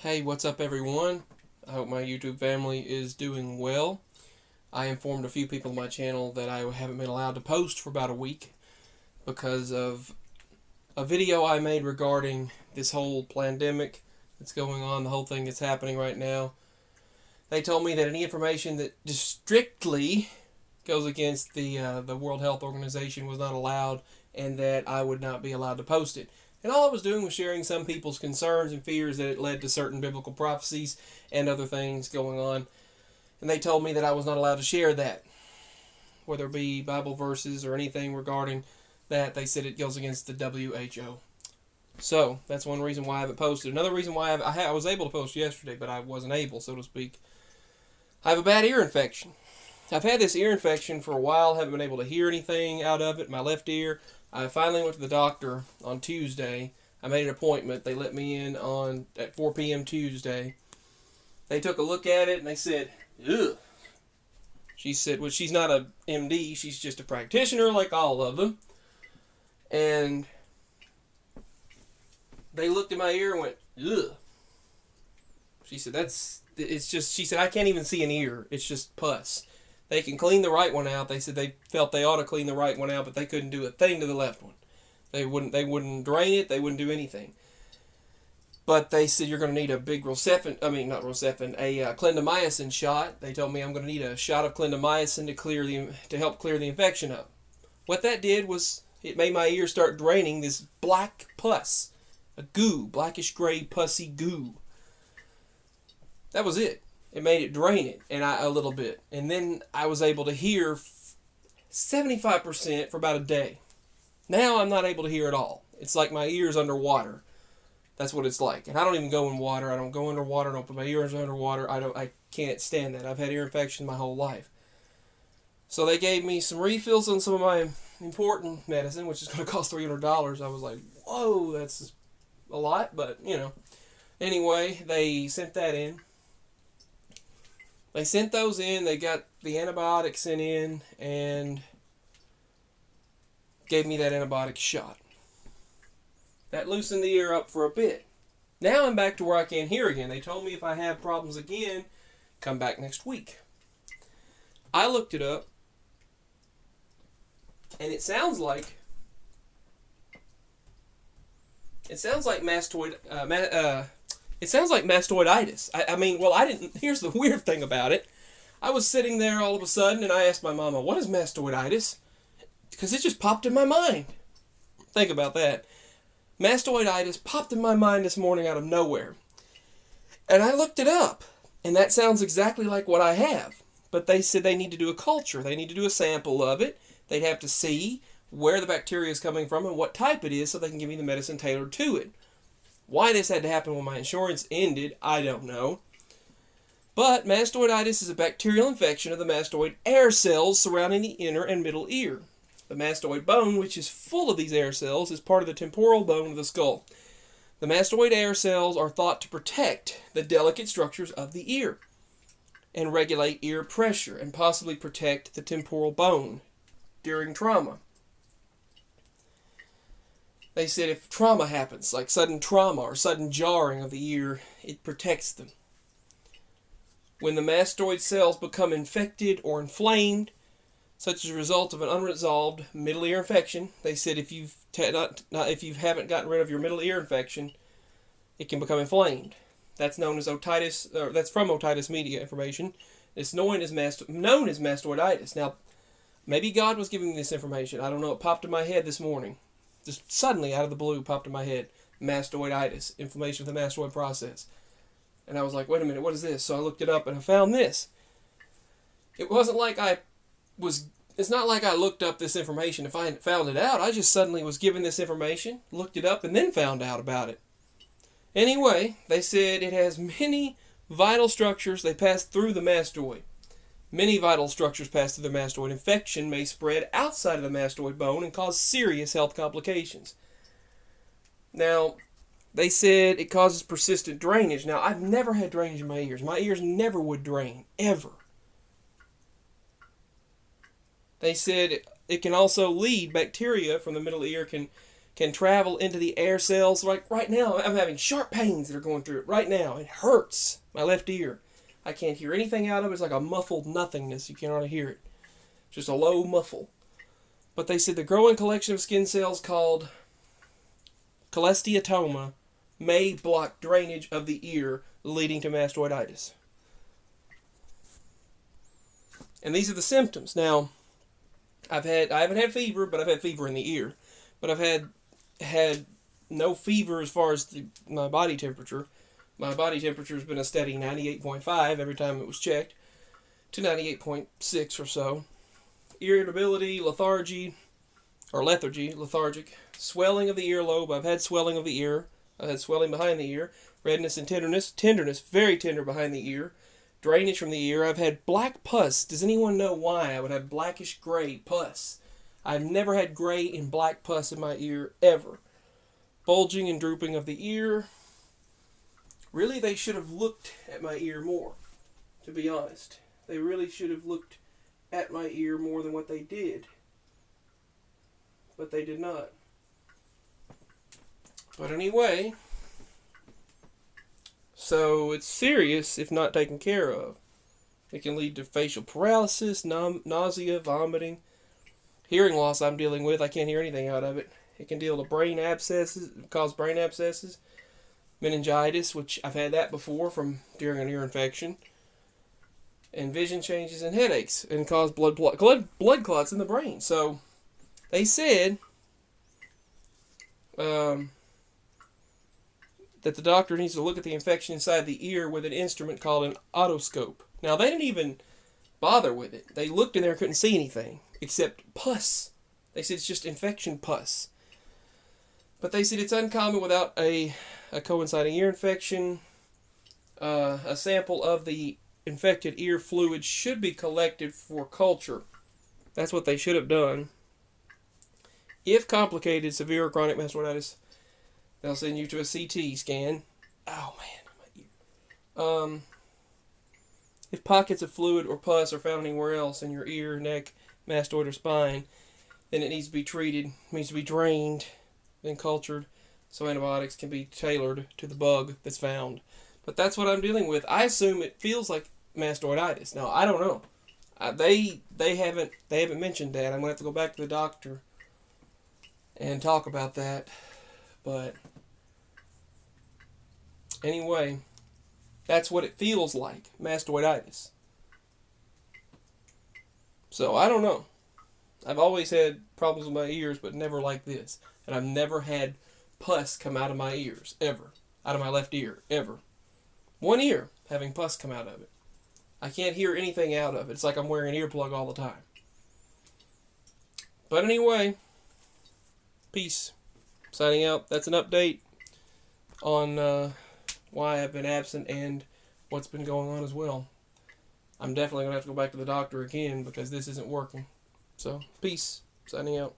Hey, what's up everyone? I hope my YouTube family is doing well. I informed a few people on my channel that I haven't been allowed to post for about a week because of a video I made regarding this whole pandemic that's going on, the whole thing that's happening right now. They told me that any information that just strictly goes against the World Health Organization was not allowed, and that I would not be allowed to post it. And all I was doing was sharing some people's concerns and fears that it led to certain biblical prophecies and other things going on. And they told me that I was not allowed to share that, whether it be Bible verses or anything regarding that. They said it goes against the WHO. So that's one reason why I haven't posted. Another reason why I was able to post yesterday, but I wasn't able, so to speak. I have a bad ear infection. I've had this ear infection for a while, haven't been able to hear anything out of it, my left ear. I finally went to the doctor on Tuesday. I made an appointment. They let me in at 4 p.m. Tuesday. They took a look at it and they said, ugh. She said, well, she's not a MD, she's just a practitioner like all of them. And they looked at my ear and went, ugh. She said, she said, I can't even see an ear. It's just pus. They can clean the right one out. They said they felt they ought to clean the right one out, but they couldn't do a thing to the left one. They wouldn't drain it. They wouldn't do anything. But they said you're going to need a big a clindamycin shot. They told me I'm going to need a shot of clindamycin to help clear the infection up. What that did was it made my ear start draining this black pus, a goo, blackish gray pussy goo. That was it. It made it drain it a little bit. And then I was able to hear 75% for about a day. Now I'm not able to hear at all. It's like my ear's underwater. That's what it's like. And I don't even go in water. I don't go underwater. I don't put my ears underwater. I can't stand that. I've had ear infection my whole life. So they gave me some refills on some of my important medicine, which is going to cost $300. I was like, whoa, that's a lot. But, Anyway, they sent that in. They sent those in, they got the antibiotics sent in, and gave me that antibiotic shot. That loosened the ear up for a bit. Now I'm back to where I can't hear again. They told me if I have problems again, come back next week. I looked it up, and it sounds like mastoiditis. Here's the weird thing about it. I was sitting there all of a sudden and I asked my mama, what is mastoiditis? Because it just popped in my mind. Think about that. Mastoiditis popped in my mind this morning out of nowhere. And I looked it up. And that sounds exactly like what I have. But they said they need to do a culture. They need to do a sample of it. They'd have to see where the bacteria is coming from and what type it is so they can give me the medicine tailored to it. Why this had to happen when my insurance ended, I don't know. But mastoiditis is a bacterial infection of the mastoid air cells surrounding the inner and middle ear. The mastoid bone, which is full of these air cells, is part of the temporal bone of the skull. The mastoid air cells are thought to protect the delicate structures of the ear and regulate ear pressure and possibly protect the temporal bone during trauma. They said if trauma happens, like sudden trauma or sudden jarring of the ear, it protects them. When the mastoid cells become infected or inflamed, such as a result of an unresolved middle ear infection, they said if you haven't gotten rid of your middle ear infection, it can become inflamed. That's known as otitis, or that's from Otitis Media information. It's known as mastoiditis. Now, maybe God was giving me this information. I don't know. It popped in my head this morning. Just suddenly, out of the blue, popped in my head, mastoiditis, inflammation of the mastoid process. And I was like, wait a minute, what is this? So I looked it up and I found this. It's not like I looked up this information if I hadn't found it out. I just suddenly was given this information, looked it up, and then found out about it. Anyway, they said it has many vital structures. They pass through the mastoid. Many vital structures pass through the mastoid. Infection may spread outside of the mastoid bone and cause serious health complications. Now, they said it causes persistent drainage. Now, I've never had drainage in my ears. My ears never would drain, ever. They said it can also lead, bacteria from the middle ear can can travel into the air cells. Like right now, I'm having sharp pains that are going through it right now. It hurts my left ear. I can't hear anything out of it. It's like a muffled nothingness. You can't hardly hear it. Just a low muffle. But they said the growing collection of skin cells called cholesteatoma may block drainage of the ear, leading to mastoiditis. And these are the symptoms. Now, I haven't had fever, but I've had fever in the ear. But I've had no fever as far as my body temperature. My body temperature has been a steady 98.5 every time it was checked, to 98.6 or so. Irritability, lethargic, swelling of the earlobe. I've had swelling of the ear. I've had swelling behind the ear. Redness and tenderness, very tender behind the ear. Drainage from the ear. I've had black pus. Does anyone know why I would have blackish gray pus? I've never had gray and black pus in my ear, ever. Bulging and drooping of the ear. Really, they should have looked at my ear more, to be honest. They really should have looked at my ear more than what they did. But they did not. But anyway, so it's serious if not taken care of. It can lead to facial paralysis, nausea, vomiting. Hearing loss I'm dealing with. I can't hear anything out of it. It can deal with brain abscesses, cause brain abscesses. Meningitis, which I've had that before during an ear infection. And vision changes and headaches. And cause blood clots in the brain. So, they said that the doctor needs to look at the infection inside the ear with an instrument called an otoscope. Now, they didn't even bother with it. They looked in there and couldn't see anything except pus. They said it's just infection pus. But they said it's uncommon without a coinciding ear infection. A sample of the infected ear fluid should be collected for culture. That's what they should have done. If complicated, severe or chronic mastoiditis, they'll send you to a CT scan. Oh man, my ear. If pockets of fluid or pus are found anywhere else in your ear, neck, mastoid, or spine, then it needs to be treated. It needs to be drained, then cultured, so antibiotics can be tailored to the bug that's found. But that's what I'm dealing with. I assume it feels like mastoiditis. Now, I don't know. They haven't mentioned that. I'm gonna have to go back to the doctor and talk about that. But anyway, that's what it feels like, mastoiditis. So I don't know. I've always had problems with my ears, but never like this. And I've never had pus come out of my ears, ever. Out of my left ear, ever. One ear having pus come out of it. I can't hear anything out of it. It's like I'm wearing an earplug all the time. But anyway, peace. Signing out. That's an update on why I've been absent and what's been going on as well. I'm definitely going to have to go back to the doctor again because this isn't working. So, peace. Signing out.